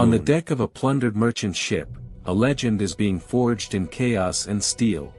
On the deck of a plundered merchant ship, a legend is being forged in chaos and steel.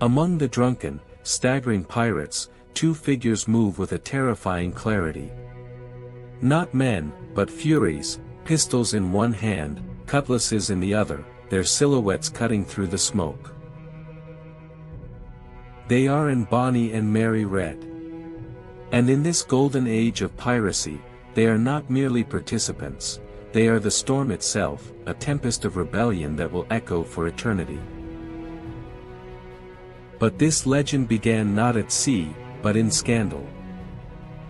Among the drunken, staggering pirates, two figures move with a terrifying clarity. Not men, but furies, pistols in one hand, cutlasses in the other, their silhouettes cutting through the smoke. They are in Bonny and Mary Red. And in this golden age of piracy, they are not merely participants, they are the storm itself, a tempest of rebellion that will echo for eternity. But this legend began not at sea, but in scandal.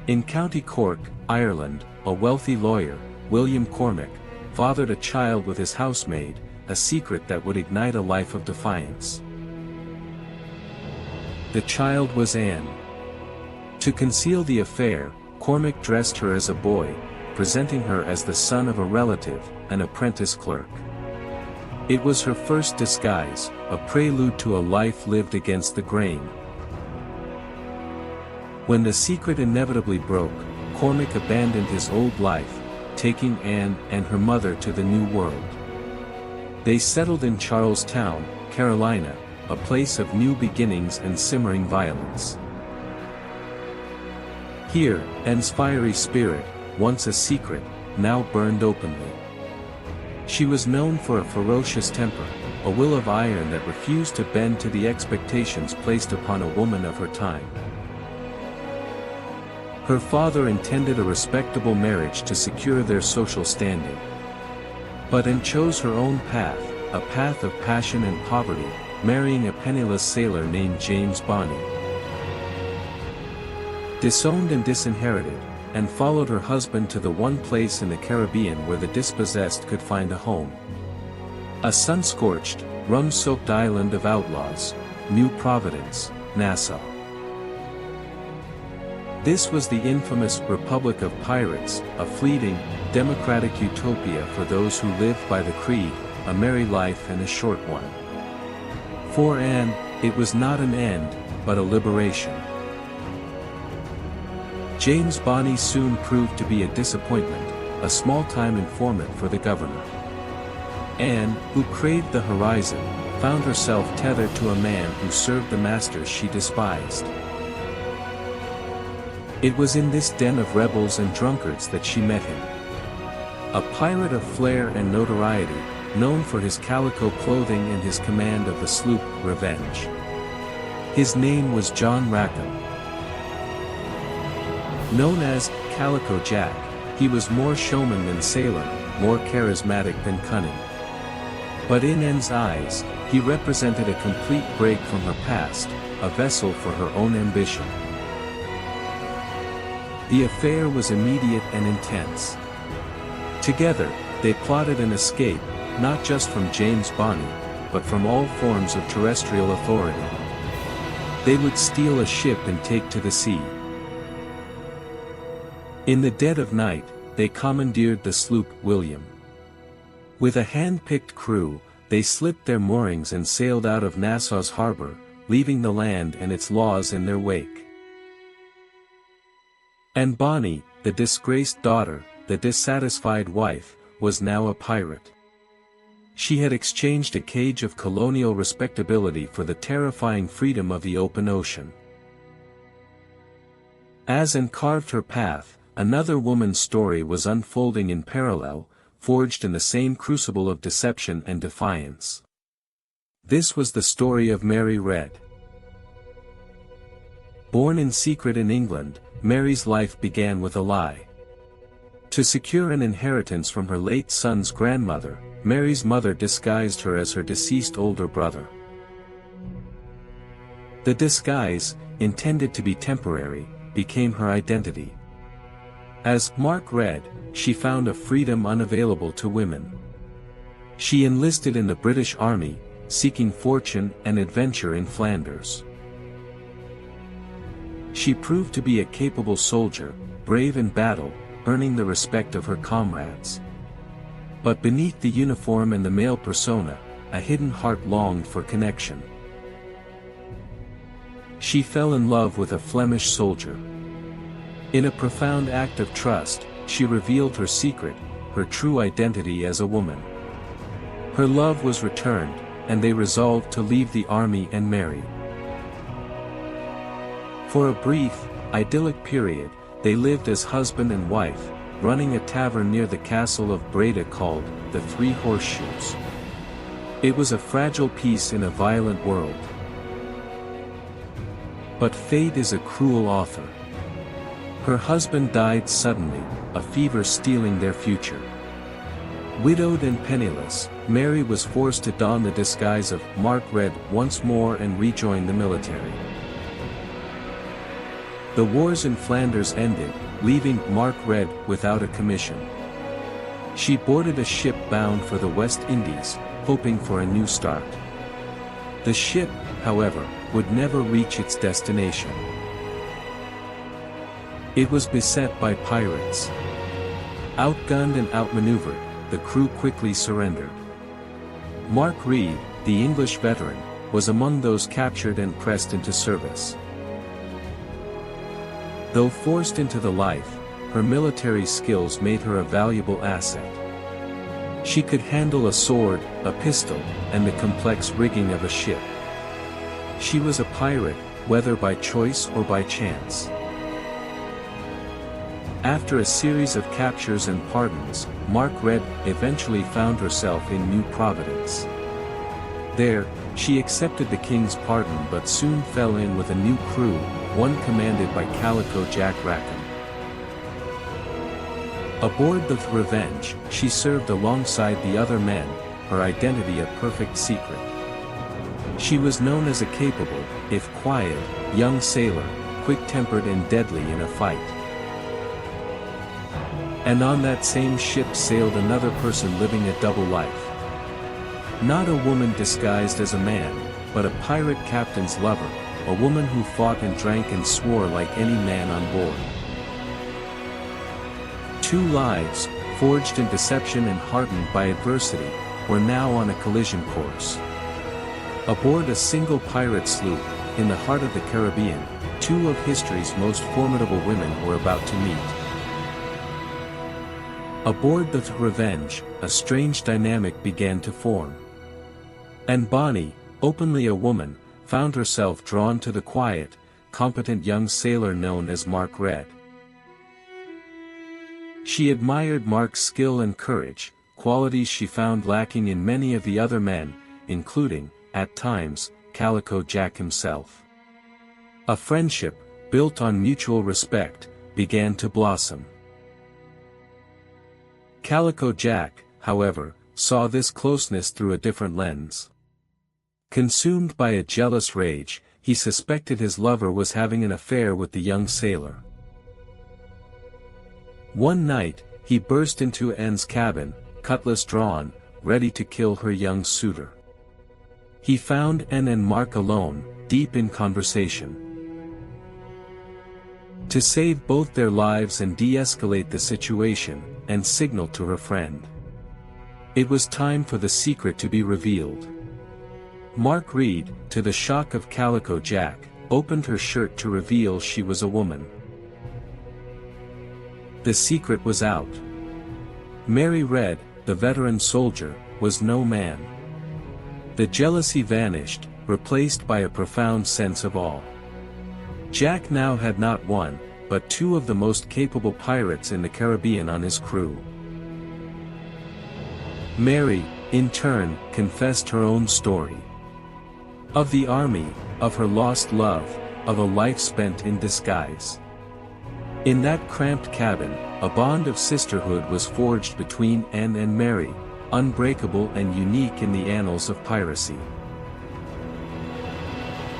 In County Cork, Ireland, a wealthy lawyer, William Cormac, fathered a child with his housemaid, a secret that would ignite a life of defiance. The child was Anne. To conceal the affair, Cormac dressed her as a boy, presenting her as the son of a relative, an apprentice clerk. It was her first disguise, a prelude to a life lived against the grain. When the secret inevitably broke, Cormac abandoned his old life, taking Anne and her mother to the New World. They settled in Charlestown, Carolina, a place of new beginnings and simmering violence. Here, Anne's fiery spirit, once a secret, now burned openly. She was known for a ferocious temper, a will of iron that refused to bend to the expectations placed upon a woman of her time. Her father intended a respectable marriage to secure their social standing. But Anne chose her own path, a path of passion and poverty, marrying a penniless sailor named James Bonny. Disowned and disinherited, Anne followed her husband to the one place in the Caribbean where the dispossessed could find a home. A sun-scorched, rum-soaked island of outlaws, New Providence, Nassau. This was the infamous Republic of Pirates, a fleeting, democratic utopia for those who lived by the creed, a merry life and a short one. For Anne, it was not an end, but a liberation. James Bonny soon proved to be a disappointment, a small-time informant for the governor. Anne, who craved the horizon, found herself tethered to a man who served the masters she despised. It was in this den of rebels and drunkards that she met him. A pirate of flair and notoriety, known for his calico clothing and his command of the sloop, Revenge. His name was John Rackham. Known as Calico Jack, he was more showman than sailor, more charismatic than cunning. But in Anne's eyes, he represented a complete break from her past, a vessel for her own ambition. The affair was immediate and intense. Together, they plotted an escape, not just from James Bonny, but from all forms of terrestrial authority. They would steal a ship and take to the sea. In the dead of night, they commandeered the sloop William. With a hand-picked crew, they slipped their moorings and sailed out of Nassau's harbor, leaving the land and its laws in their wake. And Bonny, the disgraced daughter, the dissatisfied wife, was now a pirate. She had exchanged a cage of colonial respectability for the terrifying freedom of the open ocean. As Anne carved her path, another woman's story was unfolding in parallel, forged in the same crucible of deception and defiance. This was the story of Mary Red. Born in secret in England, Mary's life began with a lie. To secure an inheritance from her late son's grandmother, Mary's mother disguised her as her deceased older brother. The disguise, intended to be temporary, became her identity. As Mark Red, she found a freedom unavailable to women. She enlisted in the British Army, seeking fortune and adventure in Flanders. She proved to be a capable soldier, brave in battle, earning the respect of her comrades. But beneath the uniform and the male persona, a hidden heart longed for connection. She fell in love with a Flemish soldier. In a profound act of trust, she revealed her secret, her true identity as a woman. Her love was returned, and they resolved to leave the army and marry. For a brief, idyllic period, they lived as husband and wife, running a tavern near the castle of Breda called the Three Horseshoes. It was a fragile peace in a violent world. But fate is a cruel author. Her husband died suddenly, a fever stealing their future. Widowed and penniless, Mary was forced to don the disguise of Mark Red once more and rejoin the military. The wars in Flanders ended, leaving Mark Red without a commission. She boarded a ship bound for the West Indies, hoping for a new start. The ship, however, would never reach its destination. It was beset by pirates. Outgunned and outmaneuvered, the crew quickly surrendered. Mark Reed, the English veteran, was among those captured and pressed into service. Though forced into the life, her military skills made her a valuable asset. She could handle a sword, a pistol, and the complex rigging of a ship. She was a pirate, whether by choice or by chance. After a series of captures and pardons, Mark Red eventually found herself in New Providence. There, she accepted the king's pardon but soon fell in with a new crew, one commanded by Calico Jack. Aboard the Revenge, she served alongside the other men, her identity a perfect secret. She was known as a capable, if quiet, young sailor, quick-tempered and deadly in a fight. And on that same ship sailed another person living a double life. Not a woman disguised as a man, but a pirate captain's lover, a woman who fought and drank and swore like any man on board. Two lives, forged in deception and hardened by adversity, were now on a collision course. Aboard a single pirate sloop, in the heart of the Caribbean, two of history's most formidable women were about to meet. Aboard the Revenge, a strange dynamic began to form. And Bonny, openly a woman, found herself drawn to the quiet, competent young sailor known as Mark Red. She admired Mark's skill and courage, qualities she found lacking in many of the other men, including, at times, Calico Jack himself. A friendship, built on mutual respect, began to blossom. Calico Jack, however, saw this closeness through a different lens. Consumed by a jealous rage, he suspected his lover was having an affair with the young sailor. One night, he burst into Anne's cabin, cutlass drawn, ready to kill her young suitor. He found Anne and Mark alone, deep in conversation. To save both their lives and de-escalate the situation, Anne signaled to her friend. It was time for the secret to be revealed. Mark Reed, to the shock of Calico Jack, opened her shirt to reveal she was a woman. The secret was out. Mary Red, the veteran soldier, was no man. The jealousy vanished, replaced by a profound sense of awe. Jack now had not one, but two of the most capable pirates in the Caribbean on his crew. Mary, in turn, confessed her own story. Of the army, of her lost love, of a life spent in disguise. In that cramped cabin, a bond of sisterhood was forged between Anne and Mary, unbreakable and unique in the annals of piracy.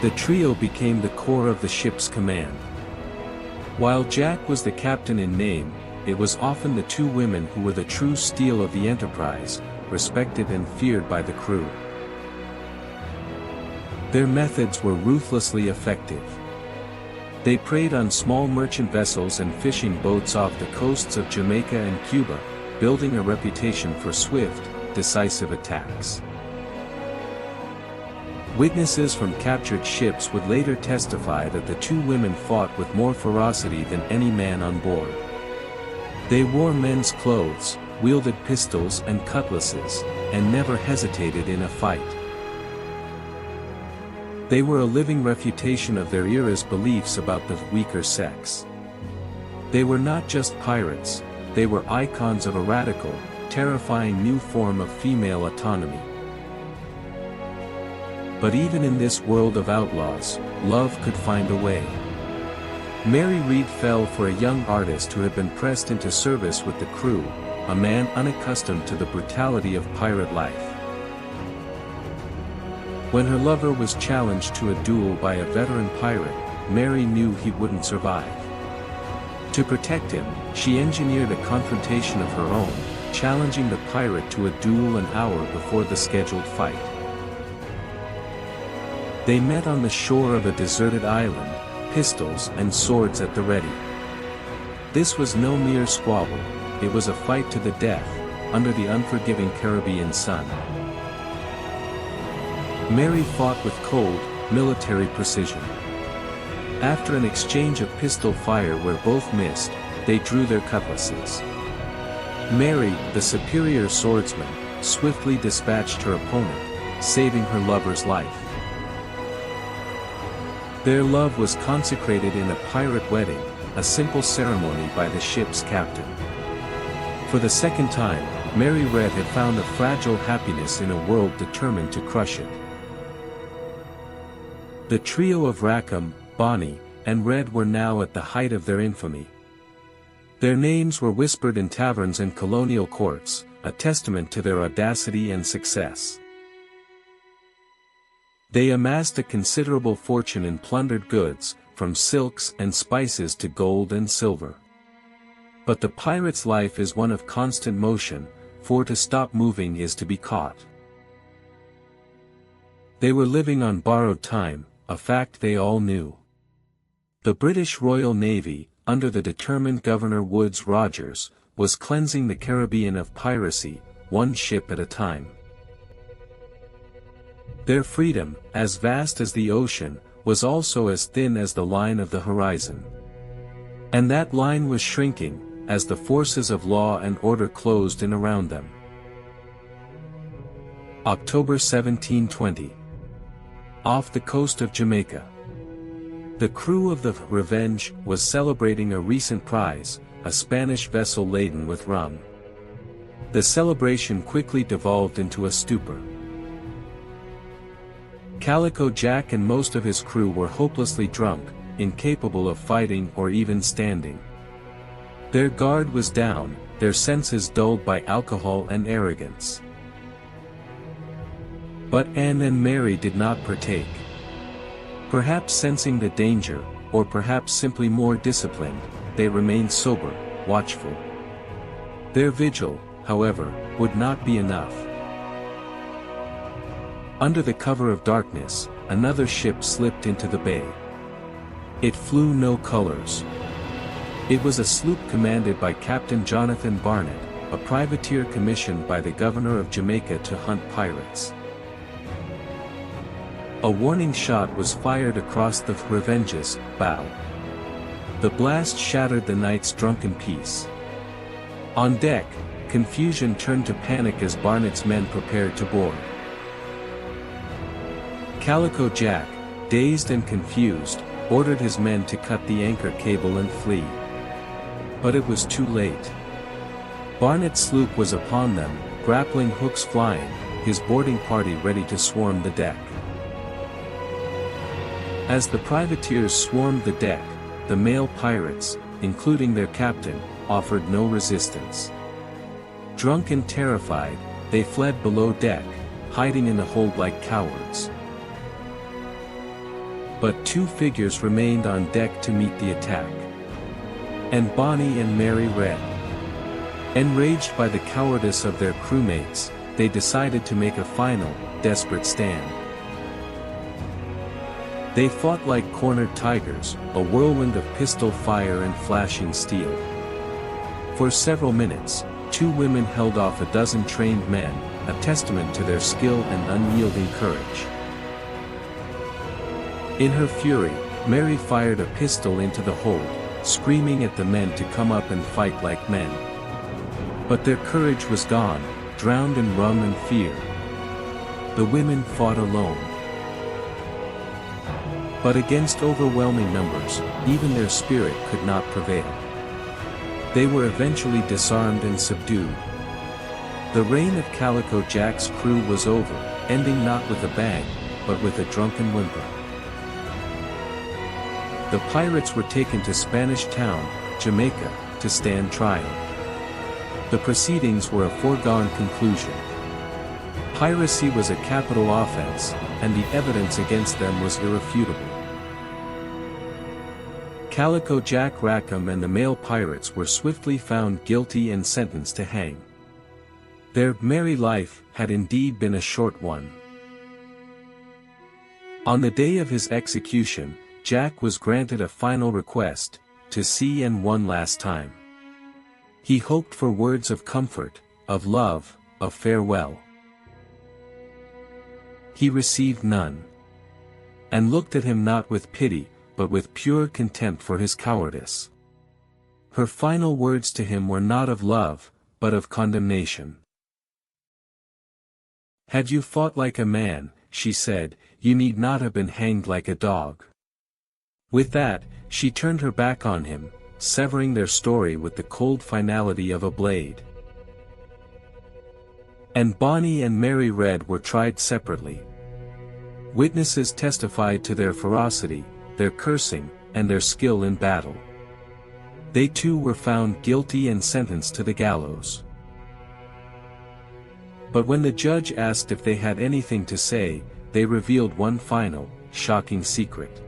The trio became the core of the ship's command. While Jack was the captain in name, it was often the two women who were the true steel of the enterprise, respected and feared by the crew. Their methods were ruthlessly effective. They preyed on small merchant vessels and fishing boats off the coasts of Jamaica and Cuba, building a reputation for swift, decisive attacks. Witnesses from captured ships would later testify that the two women fought with more ferocity than any man on board. They wore men's clothes, wielded pistols and cutlasses, and never hesitated in a fight. They were a living refutation of their era's beliefs about the weaker sex. They were not just pirates, they were icons of a radical, terrifying new form of female autonomy. But even in this world of outlaws, love could find a way. Mary Read fell for a young artist who had been pressed into service with the crew, a man unaccustomed to the brutality of pirate life. When her lover was challenged to a duel by a veteran pirate, Mary knew he wouldn't survive. To protect him, she engineered a confrontation of her own, challenging the pirate to a duel an hour before the scheduled fight. They met on the shore of a deserted island, pistols and swords at the ready. This was no mere squabble, it was a fight to the death, under the unforgiving Caribbean sun. Mary fought with cold, military precision. After an exchange of pistol fire where both missed, they drew their cutlasses. Mary, the superior swordsman, swiftly dispatched her opponent, saving her lover's life. Their love was consecrated in a pirate wedding, a simple ceremony by the ship's captain. For the second time, Mary Red had found a fragile happiness in a world determined to crush it. The trio of Rackham, Bonny, and Red were now at the height of their infamy. Their names were whispered in taverns and colonial courts, a testament to their audacity and success. They amassed a considerable fortune in plundered goods, from silks and spices to gold and silver. But the pirate's life is one of constant motion, for to stop moving is to be caught. They were living on borrowed time, a fact they all knew. The British Royal Navy, under the determined Governor Woodes Rogers, was cleansing the Caribbean of piracy, one ship at a time. Their freedom, as vast as the ocean, was also as thin as the line of the horizon. And that line was shrinking, as the forces of law and order closed in around them. October 1720. Off the coast of Jamaica. The crew of the Revenge was celebrating a recent prize, a Spanish vessel laden with rum. The celebration quickly devolved into a stupor. Calico Jack and most of his crew were hopelessly drunk, incapable of fighting or even standing. Their guard was down, their senses dulled by alcohol and arrogance. But Anne and Mary did not partake. Perhaps sensing the danger, or perhaps simply more disciplined, they remained sober, watchful. Their vigil, however, would not be enough. Under the cover of darkness, another ship slipped into the bay. It flew no colors. It was a sloop commanded by Captain Jonathan Barnett, a privateer commissioned by the Governor of Jamaica to hunt pirates. A warning shot was fired across the Revenge's bow. The blast shattered the night's drunken peace. On deck, confusion turned to panic as Barnett's men prepared to board. Calico Jack, dazed and confused, ordered his men to cut the anchor cable and flee. But it was too late. Barnett's sloop was upon them, grappling hooks flying, his boarding party ready to swarm the deck. As the privateers swarmed the deck, the male pirates, including their captain, offered no resistance. Drunk and terrified, they fled below deck, hiding in the hold like cowards. But two figures remained on deck to meet the attack. And Bonny and Mary Red. Enraged by the cowardice of their crewmates, they decided to make a final, desperate stand. They fought like cornered tigers, a whirlwind of pistol fire and flashing steel. For several minutes, two women held off a dozen trained men, a testament to their skill and unyielding courage. In her fury, Mary fired a pistol into the hold, screaming at the men to come up and fight like men. But their courage was gone, drowned in rum and fear. The women fought alone. But against overwhelming numbers, even their spirit could not prevail. They were eventually disarmed and subdued. The reign of Calico Jack's crew was over, ending not with a bang, but with a drunken whimper. The pirates were taken to Spanish Town, Jamaica, to stand trial. The proceedings were a foregone conclusion. Piracy was a capital offense, and the evidence against them was irrefutable. Calico Jack Rackham and the male pirates were swiftly found guilty and sentenced to hang. Their merry life had indeed been a short one. On the day of his execution, Jack was granted a final request, to see and one last time. He hoped for words of comfort, of love, of farewell. He received none. And looked at him not with pity, but with pure contempt for his cowardice. Her final words to him were not of love, but of condemnation. "Had you fought like a man," she said, "you need not have been hanged like a dog." With that, she turned her back on him, severing their story with the cold finality of a blade. And Bonny and Mary Red were tried separately. Witnesses testified to their ferocity, their cursing, and their skill in battle. They too were found guilty and sentenced to the gallows. But when the judge asked if they had anything to say, they revealed one final, shocking secret.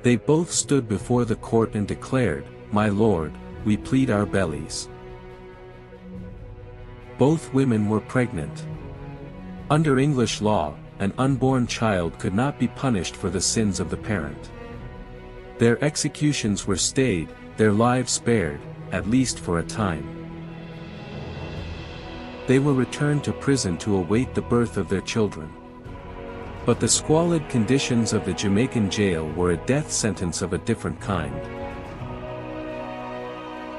They both stood before the court and declared, "My lord, we plead our bellies." Both women were pregnant. Under English law, an unborn child could not be punished for the sins of the parent. Their executions were stayed, their lives spared, at least for a time. They were returned to prison to await the birth of their children. But the squalid conditions of the Jamaican jail were a death sentence of a different kind.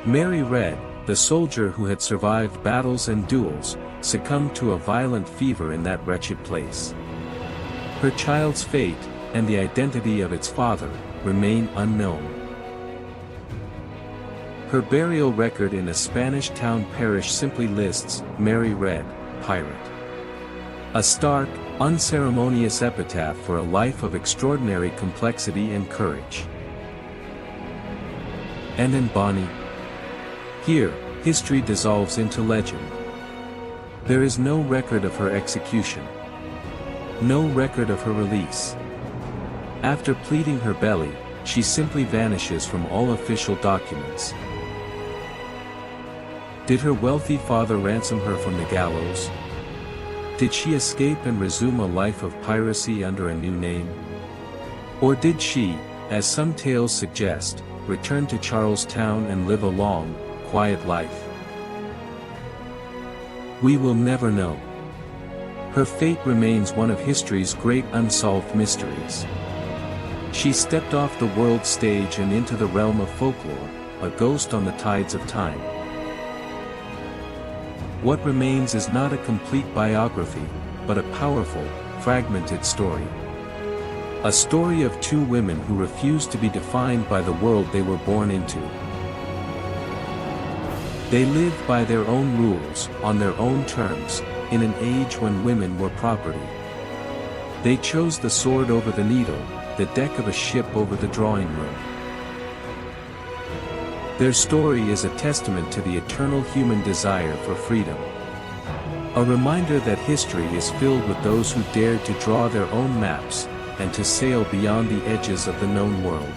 Mary Red, the soldier who had survived battles and duels, succumbed to a violent fever in that wretched place. Her child's fate, and the identity of its father, remain unknown. Her burial record in a Spanish town parish simply lists, "Mary Red, Pirate." A stark, unceremonious epitaph for a life of extraordinary complexity and courage. And in Bonny? Here, history dissolves into legend. There is no record of her execution. No record of her release. After pleading her belly, she simply vanishes from all official documents. Did her wealthy father ransom her from the gallows? Did she escape and resume a life of piracy under a new name? Or did she, as some tales suggest, return to Charlestown and live a long, quiet life? We will never know. Her fate remains one of history's great unsolved mysteries. She stepped off the world stage and into the realm of folklore, a ghost on the tides of time. What remains is not a complete biography, but a powerful, fragmented story. A story of two women who refused to be defined by the world they were born into. They lived by their own rules, on their own terms, in an age when women were property. They chose the sword over the needle, the deck of a ship over the drawing room. Their story is a testament to the eternal human desire for freedom. A reminder that history is filled with those who dared to draw their own maps, and to sail beyond the edges of the known world.